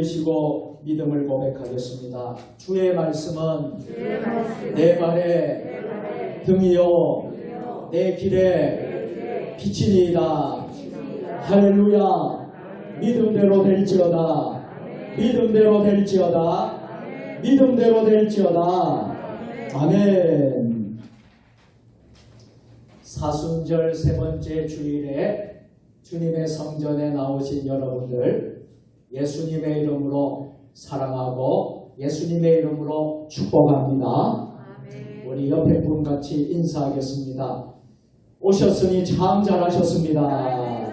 들으시고 믿음을 고백하겠습니다. 주의 말씀은 내 발에 등이요 내 길에 빛이니이다. 할렐루야. 믿음대로 될지어다. 믿음대로 될지어다. 믿음대로 될지어다. 아멘. 사순절 세 번째 주일에 주님의 성전에 나오신 여러분들, 예수님의 이름으로 사랑하고 예수님의 이름으로 축복합니다. 아멘. 우리 옆에 분같이 인사하겠습니다. 오셨으니 참 잘하셨습니다.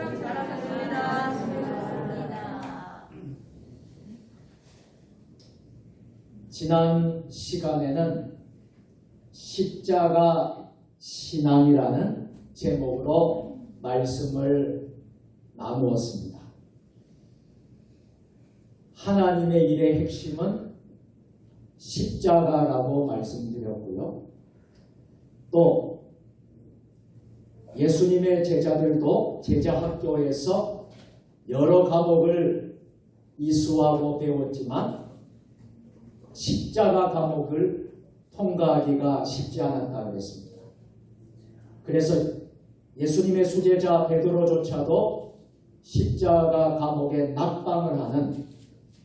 지난 시간에는 십자가 신앙이라는 제목으로 말씀을 나누었습니다. 하나님의 일의 핵심은 십자가라고 말씀드렸고요. 또 예수님의 제자들도 제자학교에서 여러 과목을 이수하고 배웠지만 십자가 과목을 통과하기가 쉽지 않았다고 했습니다. 그래서 예수님의 수제자 베드로조차도 십자가 과목에 낙방을 하는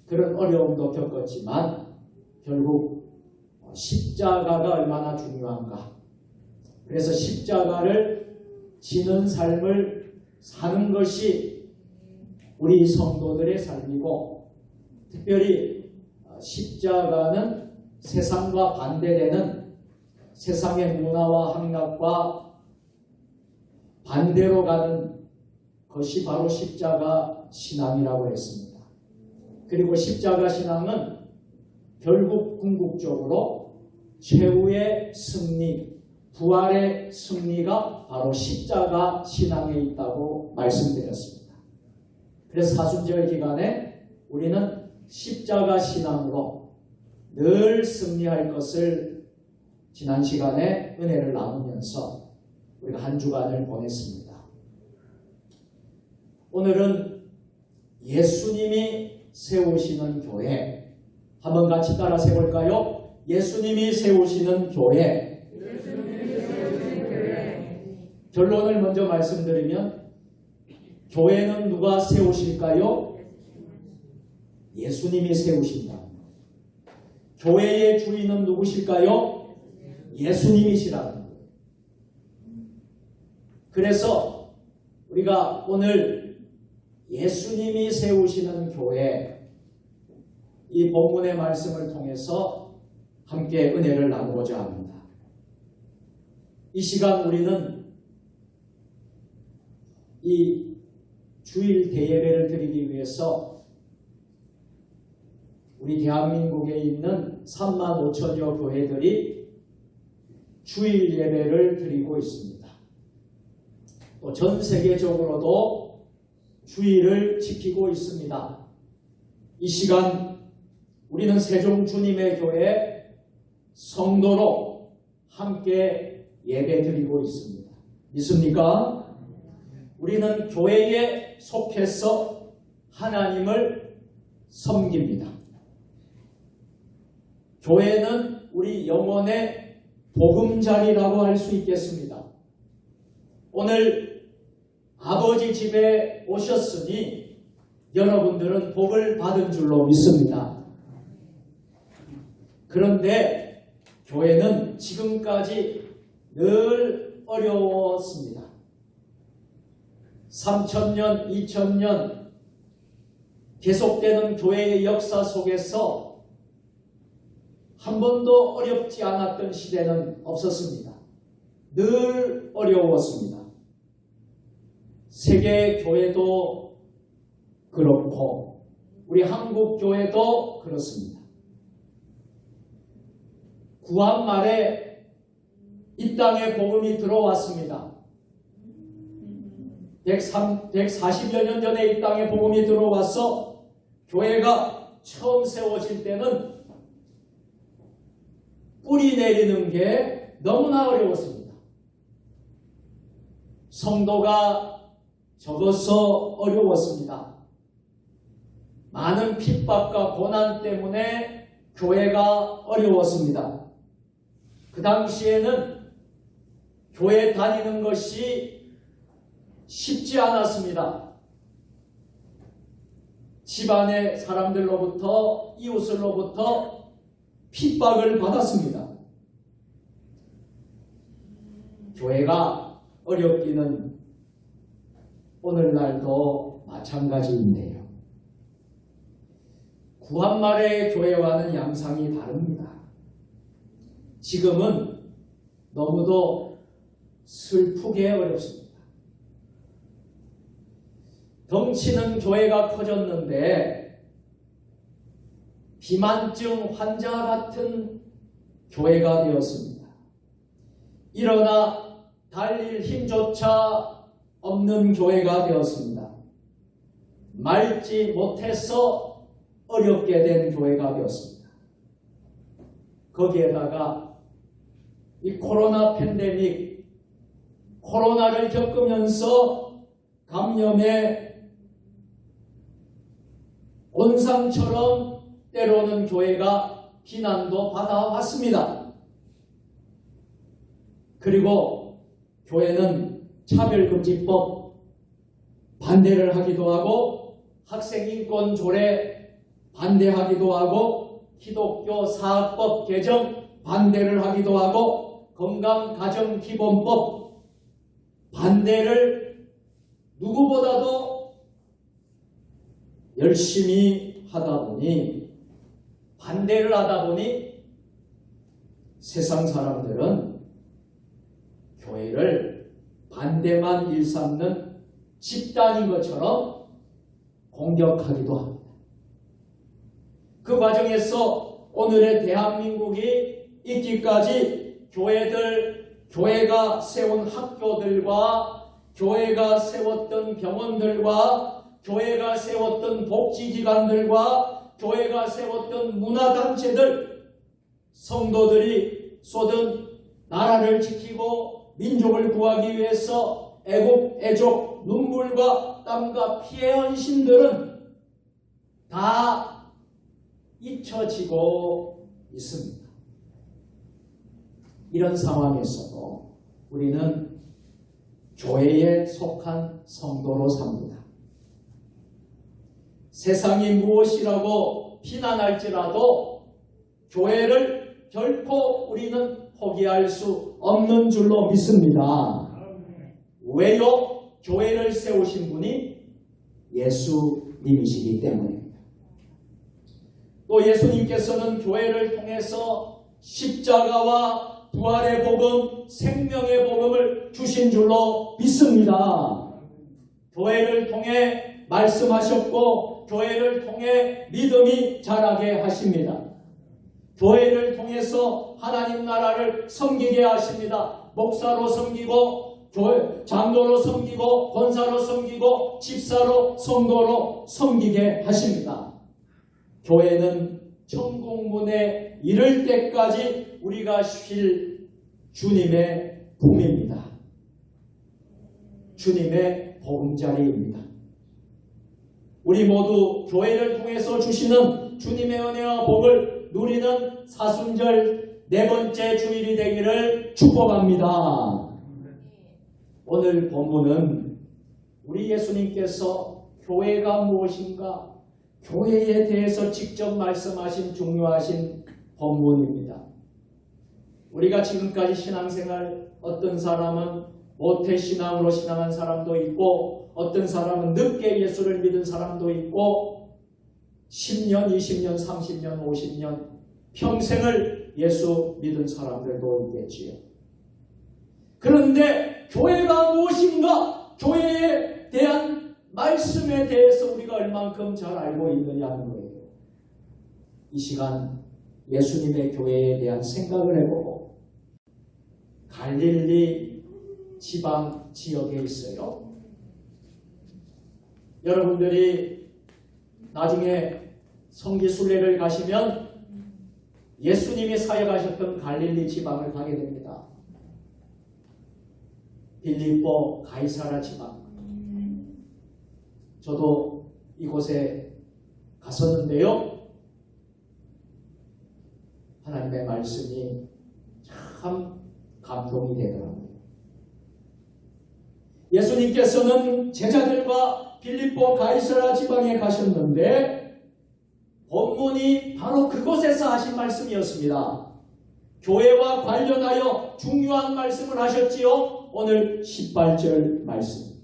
그런 어려움도 겪었지만 결국 십자가가 얼마나 중요한가. 그래서 십자가를 지는 삶을 사는 것이 우리 성도들의 삶이고, 특별히 십자가는 세상과 반대되는 세상의 문화와 학락과 반대로 가는 것이 바로 십자가 신앙이라고 했습니다. 그리고 십자가 신앙은 결국 궁극적으로 최후의 승리, 부활의 승리가 바로 십자가 신앙에 있다고 말씀드렸습니다. 그래서 사순절 기간에 우리는 십자가 신앙으로 늘 승리할 것을 지난 시간에 은혜를 나누면서 우리가 한 주간을 보냈습니다. 오늘은 예수님이 세우시는 교회, 한번 같이 따라 세볼까요? 예수님이 세우시는 교회. 결론을 먼저 말씀드리면 교회는 누가 세우실까요? 예수님이 세우신다. 교회의 주인은 누구실까요? 예수님이시라는 거예요. 그래서 우리가 오늘 예수님이 세우시는 교회, 이 본문의 말씀을 통해서 함께 은혜를 나누고자 합니다. 이 시간 우리는 이 주일 대예배를 드리기 위해서 우리 대한민국에 있는 3만 5천여 교회들이 주일 예배를 드리고 있습니다. 또 전 세계적으로도 주일을 지키고 있습니다. 이 시간 우리는 세종 주님의 교회 성도로 함께 예배 드리고 있습니다. 믿습니까? 우리는 교회에 속해서 하나님을 섬깁니다. 교회는 우리 영혼의 보금자리라고 할 수 있겠습니다. 오늘 아버지 집에 오셨으니 여러분들은 복을 받은 줄로 믿습니다. 그런데 교회는 지금까지 늘 어려웠습니다. 3000년, 2000년 계속되는 교회의 역사 속에서 한 번도 어렵지 않았던 시대는 없었습니다. 늘 어려웠습니다. 세계 교회도 그렇고 우리 한국 교회도 그렇습니다. 구한 말에 이 땅에 복음이 들어왔습니다. 140여 년 전에 이 땅에 복음이 들어와서 교회가 처음 세워질 때는 뿌리 내리는 게 너무나 어려웠습니다. 성도가 적어서 어려웠습니다. 많은 핍박과 고난 때문에 교회가 어려웠습니다. 그 당시에는 교회 다니는 것이 쉽지 않았습니다. 집안의 사람들로부터, 이웃들로부터 핍박을 받았습니다. 교회가 어렵기는 오늘날도 마찬가지인데요. 구한말의 교회와는 양상이 다릅니다. 지금은 너무도 슬프게 어렵습니다. 덩치는 교회가 커졌는데 비만증 환자 같은 교회가 되었습니다. 일어나 달릴 힘조차 없는 교회가 되었습니다. 말지 못해서 어렵게 된 교회가 되었습니다. 거기에다가 이 코로나 팬데믹, 코로나를 겪으면서 감염의 온상처럼 때로는 교회가 비난도 받아왔습니다. 그리고 교회는 차별금지법 반대를 하기도 하고 학생인권 조례 반대하기도 하고 기독교 사학법 개정 반대를 하기도 하고 건강가정기본법 반대를 누구보다도 열심히 하다 보니 반대를 하다 보니 세상 사람들은 교회를 반대만 일삼는 집단인 것처럼 공격하기도 합니다. 그 과정에서 오늘의 대한민국이 있기까지 교회가 세운 학교들과 교회가 세웠던 병원들과 교회가 세웠던 복지기관들과 교회가 세웠던 문화단체들, 성도들이 쏟은 나라를 지키고 민족을 구하기 위해서 애국, 눈물과 땀과 피의 헌신들은 다 잊혀지고 있습니다. 이런 상황에서도 우리는 교회에 속한 성도로 삽니다. 세상이 무엇이라고 비난할지라도 교회를 결코 우리는 포기할 수 없는 줄로 믿습니다. 왜요? 교회를 세우신 분이 예수님이시기 때문입니다. 또 예수님께서는 교회를 통해서 십자가와 부활의 복음, 생명의 복음을 주신 줄로 믿습니다. 교회를 통해 말씀하셨고 교회를 통해 믿음이 자라게 하십니다. 교회를 통해서 하나님 나라를 섬기게 하십니다. 목사로 섬기고 장로로 섬기고 권사로 섬기고 집사로 성도로 섬기게 하십니다. 교회는 천국문에 이를 때까지 우리가 쉴 주님의 품입니다. 주님의 보금자리입니다. 우리 모두 교회를 통해서 주시는 주님의 은혜와 복을 누리는 사순절 네 번째 주일이 되기를 축복합니다. 오늘 본문은 우리 예수님께서 교회가 무엇인가, 교회에 대해서 직접 말씀하신 중요하신 본문입니다. 우리가 지금까지 신앙생활, 어떤 사람은 모태신앙으로 신앙한 사람도 있고 어떤 사람은 늦게 예수를 믿은 사람도 있고 10년, 20년, 30년, 50년 평생을 예수 믿은 사람들도 있겠지요. 그런데 교회가 무엇인가, 교회에 대한 말씀에 대해서 우리가 얼만큼 잘 알고 있느냐 하는 거예요. 이 시간 예수님의 교회에 대한 생각을 해보고, 갈릴리 지방 지역에 있어요. 여러분들이 나중에 성지순례를 가시면 예수님이 사역하셨던 갈릴리 지방을 가게 됩니다. 빌립보, 가이사라 지방. 저도 이곳에 갔었는데요. 하나님의 말씀이 참 감동이 되더라고요. 예수님께서는 제자들과 빌립보 가이사랴 지방에 가셨는데 본문이 바로 그곳에서 하신 말씀이었습니다. 교회와 관련하여 중요한 말씀을 하셨지요. 오늘 18절 말씀.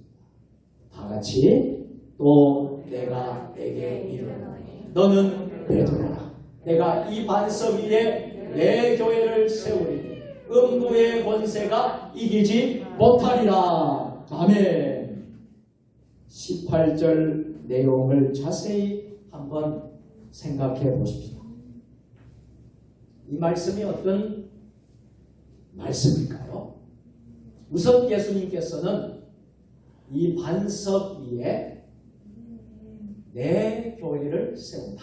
다 같이 또 내가 내게 이르노니 너는 베드로라. 내가 이 반석 위에 내 교회를 세우리니 음부의 권세가 이기지 못하리라. 아멘. 18절 내용을 자세히 한번 생각해 보십시오. 이 말씀이 어떤 말씀일까요? 우선 예수님께서는 이 반석 위에 내 교회를 세운다.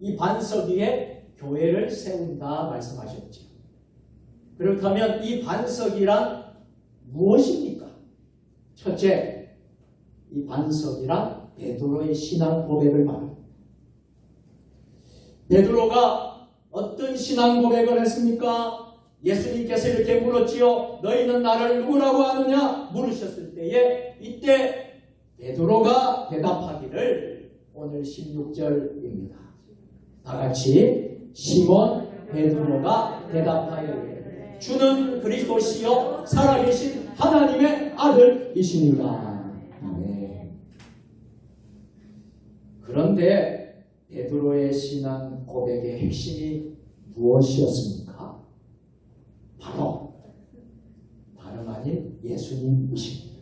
이 반석 위에 교회를 세운다 말씀하셨죠. 그렇다면 이 반석이란 무엇입니까? 첫째, 이 반석이란 베드로의 신앙 고백을 말합니다. 베드로가 어떤 신앙 고백을 했습니까? 예수님께서 이렇게 물었지요. 너희는 나를 누구라고 하느냐? 물으셨을 때에 이때 베드로가 대답하기를 오늘 16절입니다. 다 같이 시몬 베드로가 대답하기를 주는 그리스도시요 살아계신 하나님의 아들이시니라. 아멘. 그런데 베드로의 신앙 고백의 핵심이 무엇이었습니까? 바로 다름 아닌 예수님이십니다.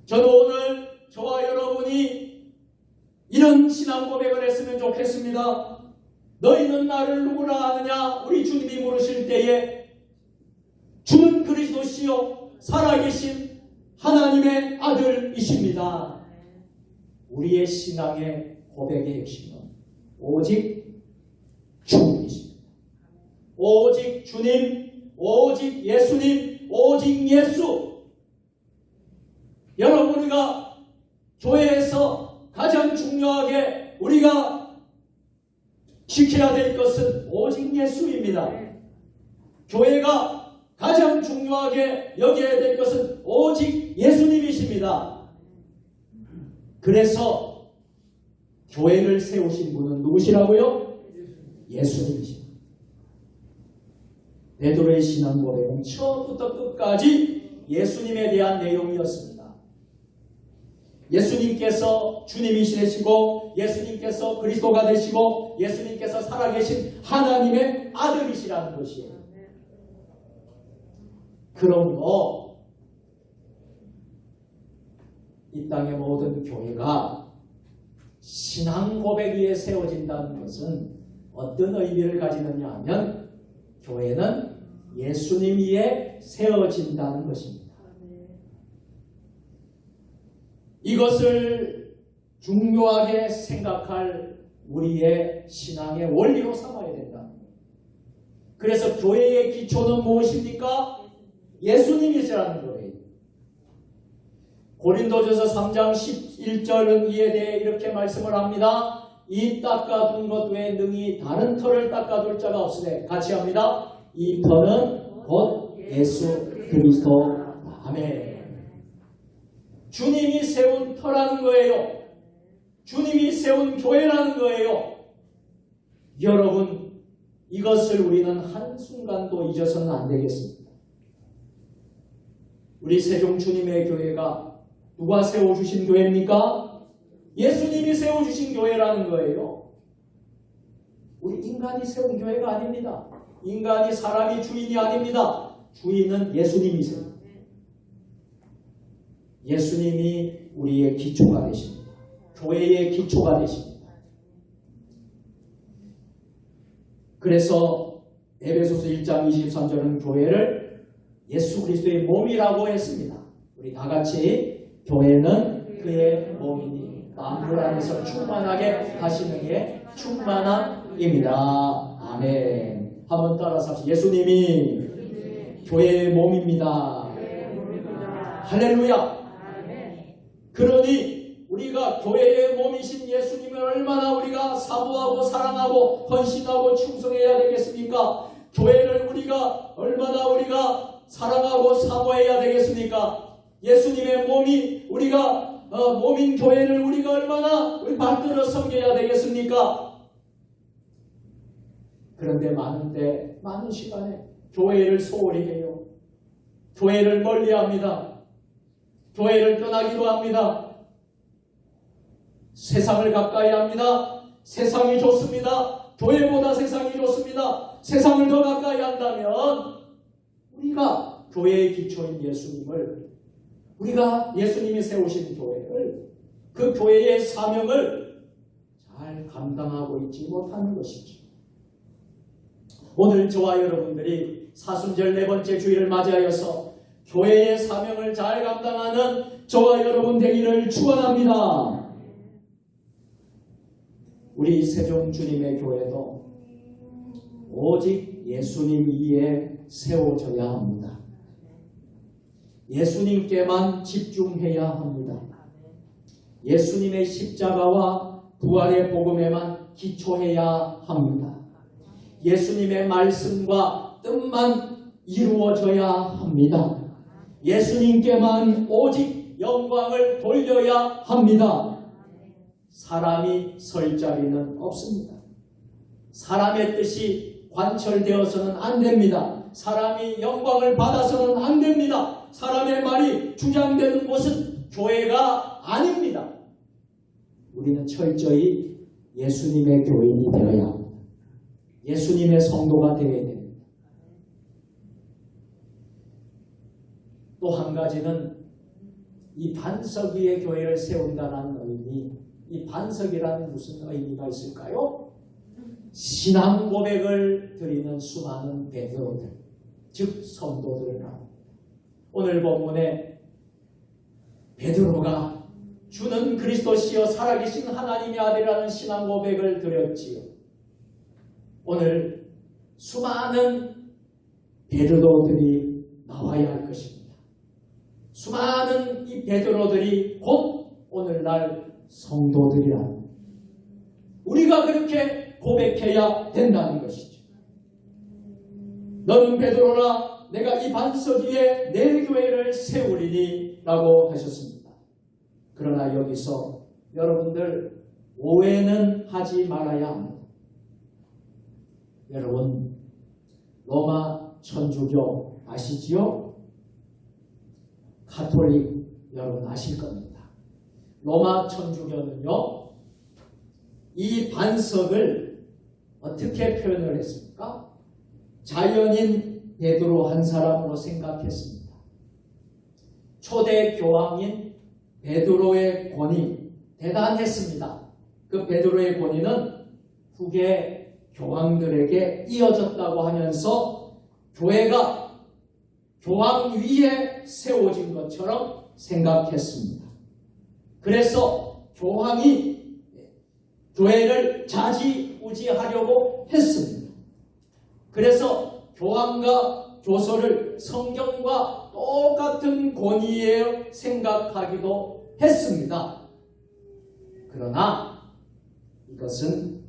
저도 오늘 저와 여러분이 이런 신앙 고백을 했으면 좋겠습니다. 너희는 나를 누구라 하느냐? 우리 주님이 물으실 때에 주는 그리스도시요 살아계신 하나님의 아들이십니다. 우리의 신앙의 고백의 핵심은 오직 주님이십니다. 오직 주님, 오직 예수님, 오직 예수. 여러분, 우리가 교회에서 가장 중요하게 우리가 지켜야 될 것은 오직 예수입니다. 교회가 가장 중요하게 여겨야 될 것은 오직 예수님이십니다. 그래서 교회를 세우신 분은 누구시라고요? 예수님이십니다. 베드로의 신앙 고백은 처음부터 끝까지 예수님에 대한 내용이었습니다. 예수님께서 주님이시 되시고 예수님께서 그리스도가 되시고 예수님께서 살아계신 하나님의 아들이시라는 것이에요. 그러므로 이 땅의 모든 교회가 신앙 고백 위에 세워진다는 것은 어떤 의미를 가지느냐 하면 교회는 예수님 위에 세워진다는 것입니다. 이것을 중요하게 생각할 우리의 신앙의 원리로 삼아야 된다. 그래서 교회의 기초는 무엇입니까? 예수님이시라는 거예요. 고린도전서 3장 11절은 이에 대해 이렇게 말씀을 합니다. 이 닦아둔 것 외에 능히 다른 터를 닦아둘 자가 없으되 같이 합니다. 이 터는 곧 예수 그리스도. 아멘. 주님이 세운 터라는 거예요. 주님이 세운 교회라는 거예요. 여러분, 이것을 우리는 한순간도 잊어서는 안 되겠습니다. 우리 세종 주님의 교회가 누가 세워주신 교회입니까? 예수님이 세워주신 교회라는 거예요. 우리 인간이 세운 교회가 아닙니다. 인간이 사람이 주인이 아닙니다. 주인은 예수님이세요. 예수님이 우리의 기초가 되십니다. 교회의 기초가 되십니다. 그래서 에베소서 1장 23절은 교회를 예수 그리스도의 몸이라고 했습니다. 우리 다 같이 교회는 그의 몸이니 만물 안에서 충만하게 하시는 게 충만함입니다. 아멘. 한번 따라서 합시다. 예수님이 교회의 몸입니다. 할렐루야. 그러니 우리가 교회의 몸이신 예수님을 얼마나 우리가 사모하고 사랑하고 헌신하고 충성해야 되겠습니까? 교회를 우리가 얼마나 우리가 사랑하고 사모해야 되겠습니까? 예수님의 몸이 우리가 몸인 교회를 우리가 얼마나 우리 받들어 섬겨야 되겠습니까? 그런데 많은 시간에 교회를 소홀히 해요. 교회를 멀리합니다. 교회를 떠나기도 합니다. 세상을 가까이 합니다. 세상이 좋습니다. 교회보다 세상이 좋습니다. 세상을 더 가까이 한다면 우리가 교회의 기초인 예수님을, 우리가 예수님이 세우신 교회를, 그 교회의 사명을 잘 감당하고 있지 못하는 것이죠. 오늘 저와 여러분들이 사순절 4번째 주일을 맞이하여서 교회의 사명을 잘 감당하는 저와 여러분 되기를 축원합니다. 우리 세종 주님의 교회도 오직 예수님 위에 세워져야 합니다. 예수님께만 집중해야 합니다. 예수님의 십자가와 부활의 복음에만 기초해야 합니다. 예수님의 말씀과 뜻만 이루어져야 합니다. 예수님께만 오직 영광을 돌려야 합니다. 사람이 설 자리는 없습니다. 사람의 뜻이 관철되어서는 안 됩니다. 사람이 영광을 받아서는 안 됩니다. 사람의 말이 주장되는 곳은 교회가 아닙니다. 우리는 철저히 예수님의 교인이 되어야 합니다. 예수님의 성도가 되어야 됩니다. 또 한 가지는 이 반석 위에 교회를 세운다는 의미, 이 반석이라는 무슨 의미가 있을까요? 신앙 고백을 드리는 수많은 베드로들, 즉 성도들을 말합니다. 오늘 본문에 베드로가 주는 그리스도시여 살아계신 하나님의 아들이라는 신앙 고백을 드렸지요. 오늘 수많은 베드로들이 나와야 할 것입니다. 수많은 이 베드로들이 곧 오늘날 성도들이라 우리가 그렇게 고백해야 된다는 것이죠. 너는 베드로라 내가 이 반석 위에 내 교회를 세우리니 라고 하셨습니다. 그러나 여기서 여러분들 오해는 하지 말아야 합니다. 여러분 로마 천주교 아시지요? 가톨릭 여러분 아실 겁니다. 로마 천주교는요 이 반석을 어떻게 표현을 했습니까? 자연인 베드로 한 사람으로 생각했습니다. 초대 교황인 베드로의 권위 대단했습니다. 그 베드로의 권위는 후계 교황들에게 이어졌다고 하면서 교회가 교황 위에 세워진 것처럼 생각했습니다. 그래서 교황이 교회를 좌지우지하려고 했습니다. 그래서 교황과 교소를 성경과 똑같은 권위에 생각하기도 했습니다. 그러나 이것은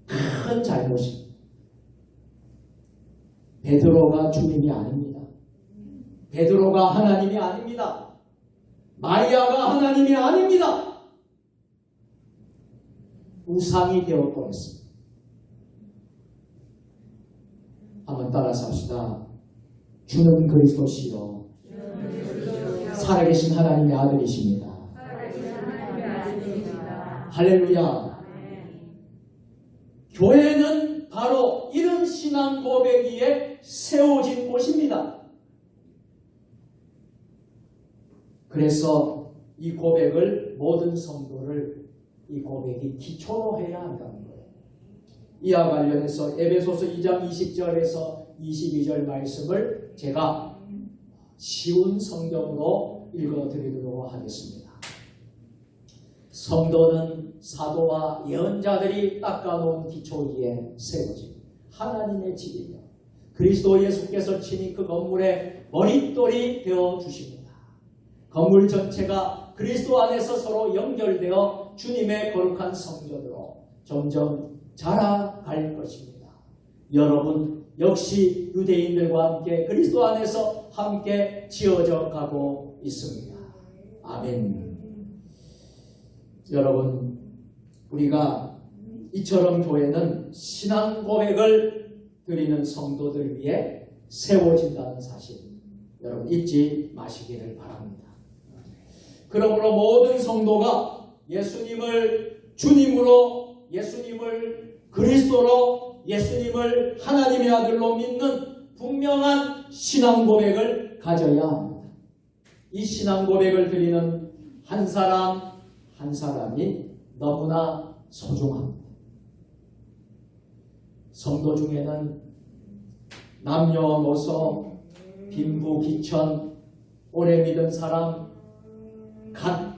큰 잘못입니다. 베드로가 주님이 아닙니다. 베드로가 하나님이 아닙니다. 마리아가 하나님이 아닙니다. 우상이 되어버렸습니다. 한번 따라서 합시다. 주는 그리스도시요 살아계신 하나님의 아들이십니다. 할렐루야. 교회는 바로 이런 신앙 고백 위에 세워진 곳입니다. 그래서 이 고백을 모든 성도를 이 고백이 기초로 해야 한다는 거예요. 이와 관련해서 에베소서 2장 20절에서 22절 말씀을 제가 쉬운 성경으로 읽어드리도록 하겠습니다. 성도는 사도와 예언자들이 닦아놓은 기초 위에 세워진 하나님의 집이며 그리스도 예수께서 친히 그 건물의 머릿돌이 되어주십니다. 건물 전체가 그리스도 안에서 서로 연결되어 주님의 거룩한 성전으로 점점 자라갈 것입니다. 여러분 역시 유대인들과 함께 그리스도 안에서 함께 지어져 가고 있습니다. 아멘. 여러분, 우리가 이처럼 교회는 신앙 고백을 드리는 성도들 위해 세워진다는 사실, 여러분 잊지 마시기를 바랍니다. 그러므로 모든 성도가 예수님을 주님으로, 예수님을 그리스도로, 예수님을 하나님의 아들로 믿는 분명한 신앙 고백을 가져야 합니다. 이 신앙 고백을 드리는 한 사람 한 사람이 너무나 소중합니다. 성도 중에는 남녀노소, 빈부, 귀천, 오래 믿은 사람, 갓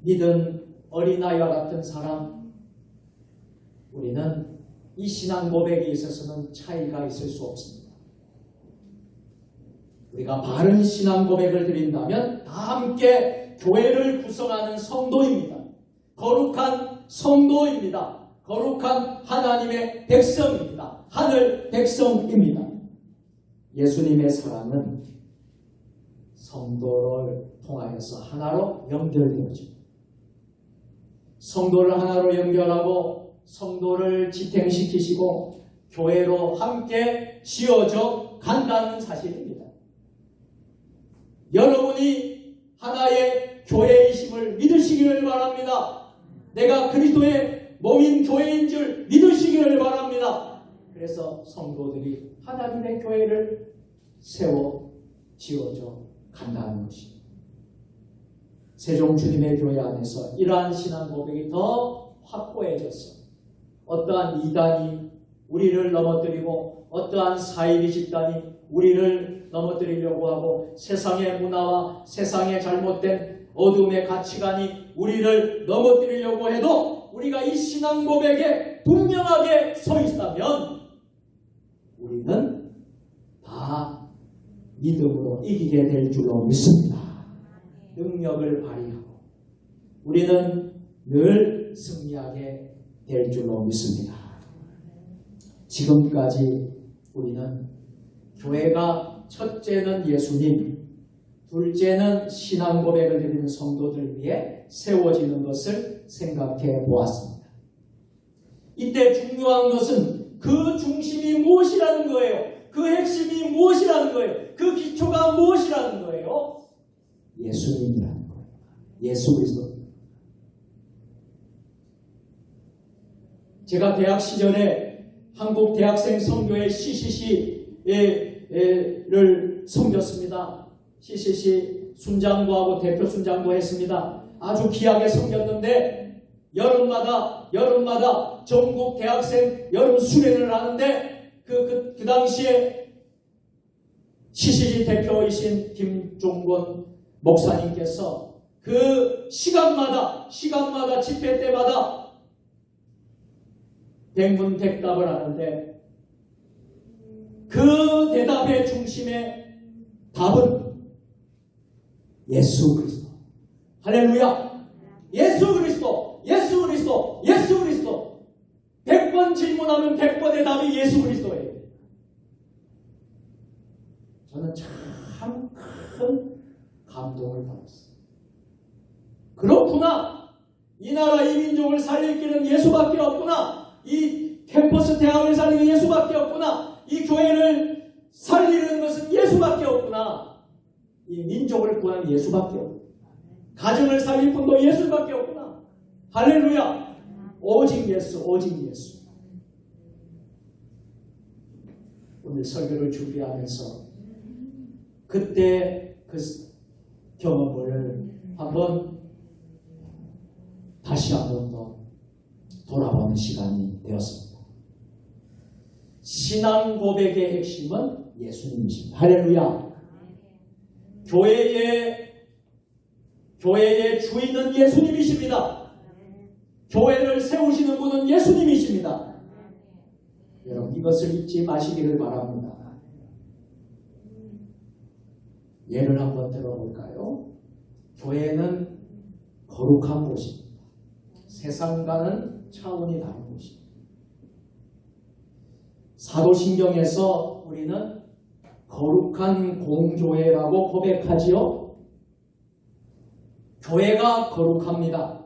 믿은 어린아이와 같은 사람, 우리는 이 신앙 고백에 있어서는 차이가 있을 수 없습니다. 우리가 바른 신앙 고백을 드린다면 다 함께 교회를 구성하는 성도입니다. 거룩한 성도입니다. 거룩한 하나님의 백성입니다. 하늘 백성입니다. 예수님의 사랑은 성도를 통하여서 하나로 연결되어집니다. 성도를 하나로 연결하고 성도를 지탱시키시고 교회로 함께 지어져 간다는 사실입니다. 여러분이 하나의 교회이심을 믿으시기를 바랍니다. 내가 그리스도의 몸인 교회인 줄 믿으시기를 바랍니다. 그래서 성도들이 하나님의 교회를 세워 지어져 간다는 것입니다. 세종 주님의 교회 안에서 이러한 신앙 고백이 더 확고해졌어. 어떠한 이단이 우리를 넘어뜨리고 어떠한 사이비 집단이 우리를 넘어뜨리려고 하고 세상의 문화와 세상의 잘못된 어둠의 가치관이 우리를 넘어뜨리려고 해도 우리가 이 신앙 고백에 분명하게 서 있다면 우리는 다 믿음으로 이기게 될 줄로 믿습니다. 능력을 발휘하고 우리는 늘 승리하게 될 줄로 믿습니다. 지금까지 우리는 교회가 첫째는 예수님, 둘째는 신앙 고백을 드리는 성도들 위해 세워지는 것을 생각해 보았습니다. 이때 중요한 것은 그 중심이 무엇이라는 거예요? 그 핵심이 무엇이라는 거예요? 그 기초가 무엇이라는 거예요? 예수님이라는 거예요. 예수 그리스도. 제가 대학 시절에 한국 대학생 선교회 CCC를 섬겼습니다. CCC 순장도 하고 대표 순장도 했습니다. 아주 귀하게 섬겼는데 여름마다 전국 대학생 여름 수련을 하는데 그 당시에 CCC 대표이신 김종건 목사님께서 그 시간마다 집회 때마다 백문백답을 하는데 그 대답의 중심의 답은 예수 그리스도. 할렐루야. 예수 그리스도. 예수 그리스도. 예수 그리스도. 100번 질문하면 100번의 답이 예수 그리스도예요. 저는 참 큰 감동을 받았어요. 그렇구나. 이 나라 이 민족을 살릴 길은 예수밖에 없구나. 이 캠퍼스 대학을 살리는 예수밖에 없구나. 이 교회를 살리는 것은 예수밖에 없구나. 이 민족을 구하는 예수밖에 없구나. 가정을 살릴 분도 예수밖에 없구나. 할렐루야. 오직 예수, 오직 예수. 오늘 설교를 준비하면서 그때 그 경험을 다시 한번 더 돌아보는 시간이 되었습니다. 신앙 고백의 핵심은 예수님이십니다. 할렐루야. 교회의 주인은 예수님이십니다. 교회를 세우시는 분은 예수님이십니다. 여러분 이것을 잊지 마시기를 바랍니다. 예를 한번 들어볼까요? 교회는 거룩한 곳입니다. 세상과는 차원이 다른 곳입니다. 사도신경에서 우리는 거룩한 공교회라고 고백하지요. 교회가 거룩합니다.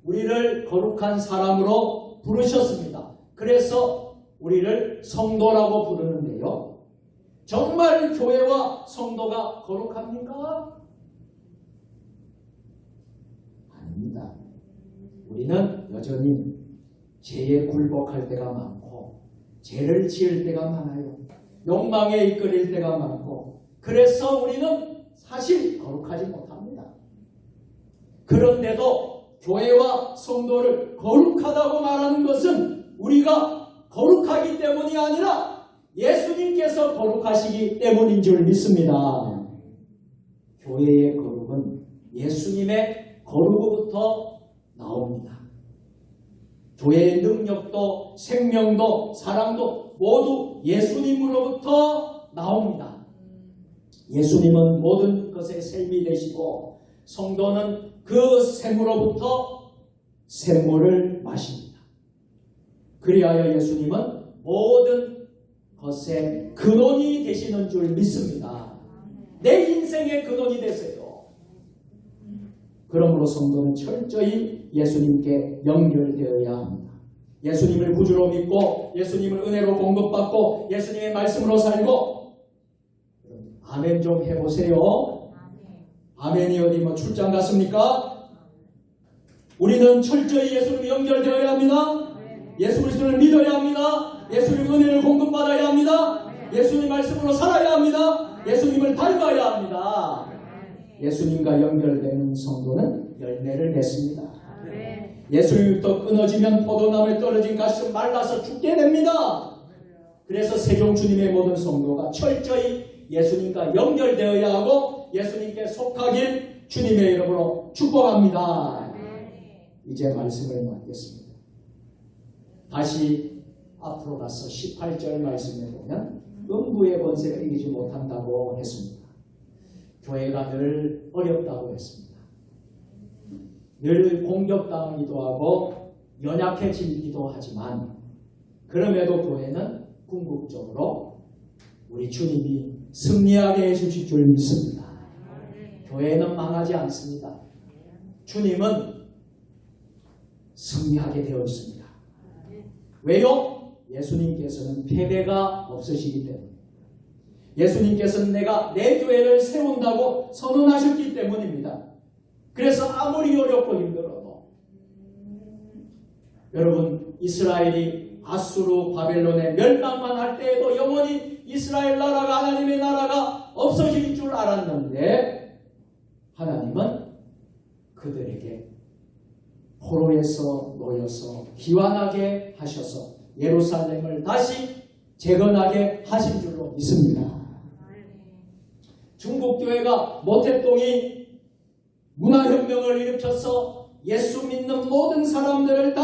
우리를 거룩한 사람으로 부르셨습니다. 그래서 우리를 성도라고 부르는데요. 정말 교회와 성도가 거룩합니까? 아닙니다. 우리는 여전히 죄에 굴복할 때가 많고 죄를 지을 때가 많아요. 욕망에 이끌릴 때가 많고 그래서 우리는 사실 거룩하지 못합니다. 그런데도 교회와 성도를 거룩하다고 말하는 것은 우리가 거룩하기 때문이 아니라 예수님께서 거룩하시기 때문인 줄 믿습니다. 교회의 거룩은 예수님의 거룩으로부터 나옵니다. 교회의 능력도 생명도 사랑도 모두 예수님으로부터 나옵니다. 예수님은 모든 것의 샘이 되시고 성도는 그 샘으로부터 샘물을 마십니다. 그리하여 예수님은 모든 것의 근원이 되시는 줄 믿습니다. 내 인생의 근원이 되세요. 그러므로 성도는 철저히 예수님께 연결되어야 합니다. 예수님을 구주로 믿고 예수님을 은혜로 공급받고 예수님의 말씀으로 살고 아멘 좀 해보세요. 아멘이 어디 뭐 출장 갔습니까? 우리는 철저히 예수님과 연결되어야 합니다. 예수 그리스도를 믿어야 합니다. 예수님 은혜를 공급받아야 합니다. 예수님 말씀으로 살아야 합니다. 예수님을 닮아야 합니다. 예수님과 연결되는 성도는 열매를 맺습니다. 예수님부터 끊어지면 포도나무에 떨어진 가시처럼 말라서 죽게 됩니다. 그래서 세종 주님의 모든 성도가 철저히 예수님과 연결되어야 하고 예수님께 속하길 주님의 이름으로 축복합니다. 이제 말씀을 마치겠습니다. 다시 앞으로 가서 18절 말씀에 보면 음부의 권세를 이기지 못한다고 했습니다. 교회가 늘 어렵다고 했습니다. 늘 공격당하기도 하고 연약해지기도 하지만 그럼에도 교회는 궁극적으로 우리 주님이 승리하게 해주실 줄 믿습니다. 교회는 망하지 않습니다. 주님은 승리하게 되어 있습니다. 왜요? 예수님께서는 패배가 없으시기 때문에 예수님께서는 내가 내 교회를 세운다고 선언하셨기 때문입니다. 그래서 아무리 어렵고 힘들어도 여러분 이스라엘이 아수르 바벨론에 멸망만 할 때에도 영원히 이스라엘 나라가 하나님의 나라가 없어질 줄 알았는데 하나님은 그들에게 포로에서 놓여서 귀환하게 하셔서 예루살렘을 다시 재건하게 하신 줄로 믿습니다. 중국교회가 모태똥이 문화혁명을 일으켜서 예수 믿는 모든 사람들을 다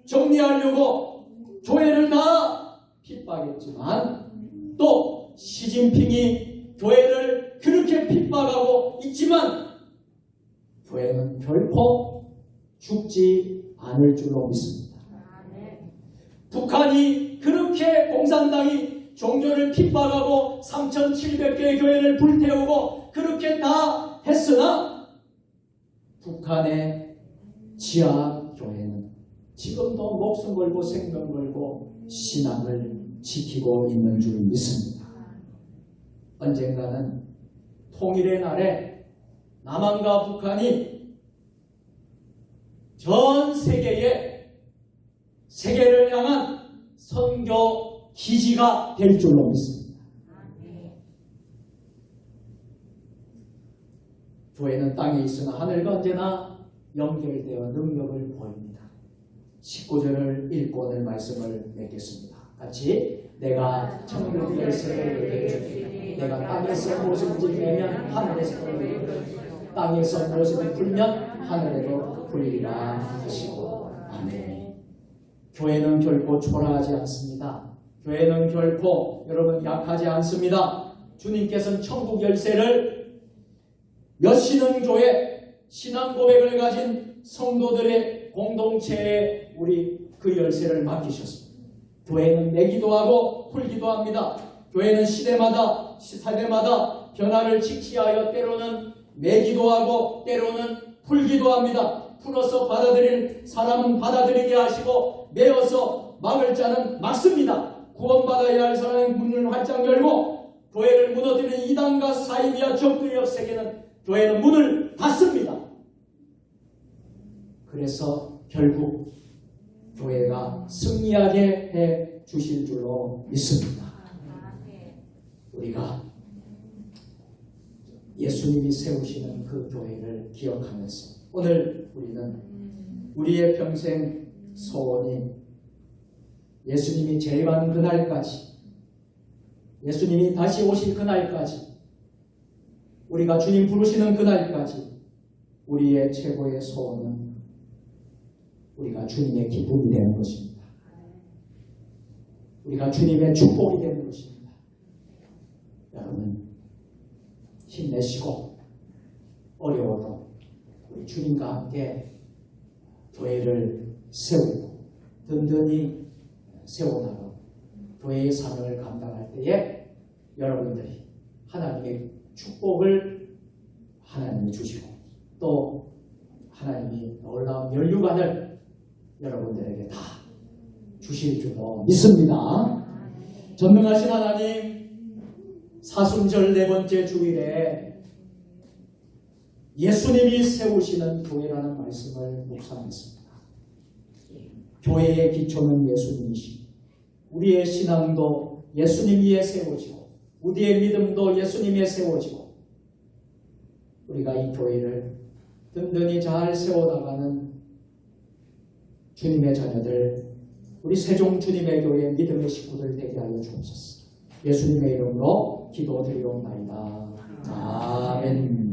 정리하려고 교회를 다 핍박했지만 또 시진핑이 교회를 그렇게 핍박하고 있지만 교회는 결코 죽지 않을 줄로 믿습니다. 북한이 그렇게 공산당이 종교를 핍박하고 3,700개의 교회를 불태우고 그렇게 다 했으나 북한의 지하교회는 지금도 목숨 걸고 생명 걸고 신앙을 지키고 있는 줄 믿습니다. 언젠가는 통일의 날에 남한과 북한이 전 세계를 향한 선교 기지가 될 줄로 믿습니다. 교회는 땅에 있으나 하늘과 언제나 연결되어 능력을 보입니다. 19절을 읽고 오늘 말씀을 맺겠습니다. 같이 내가 천국 열쇠를 너에게 주리. 내가 땅에서 무엇을 지으면 하늘에서 풀리고 땅에서 무엇을 풀면 하늘에도 풀리리라 하시고 아멘. 교회는 결코 초라하지 않습니다. 교회는 결코 여러분 약하지 않습니다. 주님께서는 천국 열쇠를 여시는 교회, 신앙 고백을 가진 성도들의 공동체에 우리 그 열쇠를 맡기셨습니다. 교회는 내기도 하고 풀기도 합니다. 교회는 시대마다 변화를 직시하여 때로는 내기도 하고 때로는 풀기도 합니다. 풀어서 받아들일 사람은 받아들이게 하시고 내어서 막을 자는 막습니다. 구원받아야 할 사람은 문을 활짝 열고 교회를 무너뜨리는 이단과 사이비와 적그의 역세계는 교회는 문을 닫습니다. 그래서 결국 교회가 승리하게 해 주실 줄로 믿습니다. 우리가 예수님이 세우시는 그 교회를 기억하면서 오늘 우리는 우리의 평생 소원이 예수님이 재림하는 그날까지, 예수님이 다시 오실 그날까지, 우리가 주님 부르시는 그날까지 우리의 최고의 소원은 우리가 주님의 기쁨이 되는 것입니다. 우리가 주님의 축복이 되는 것입니다. 여러분 힘내시고 어려워도 우리 주님과 함께 교회를 세우고 든든히 세워나가 교회의 사명을 감당할 때에 여러분들이 하나님의 축복을 하나님이 주시고 또 하나님이 놀라운 면류관을 여러분들에게 다 주실 줄로 믿습니다. 전능하신 하나님, 사순절 4번째 주일에 예수님이 세우시는 교회라는 말씀을 묵상했습니다. 교회의 기초는 예수님이시고 우리의 신앙도 예수님 위에 세워지고 우리의 믿음도 예수님 위에 세워지고 우리가 이 교회를 든든히 잘 세워나가는 주님의 자녀들, 우리 세종 주님의 교회 믿음의 식구들 되게 하여 주옵소서. 예수님의 이름으로 기도드리옵나이다. 아멘.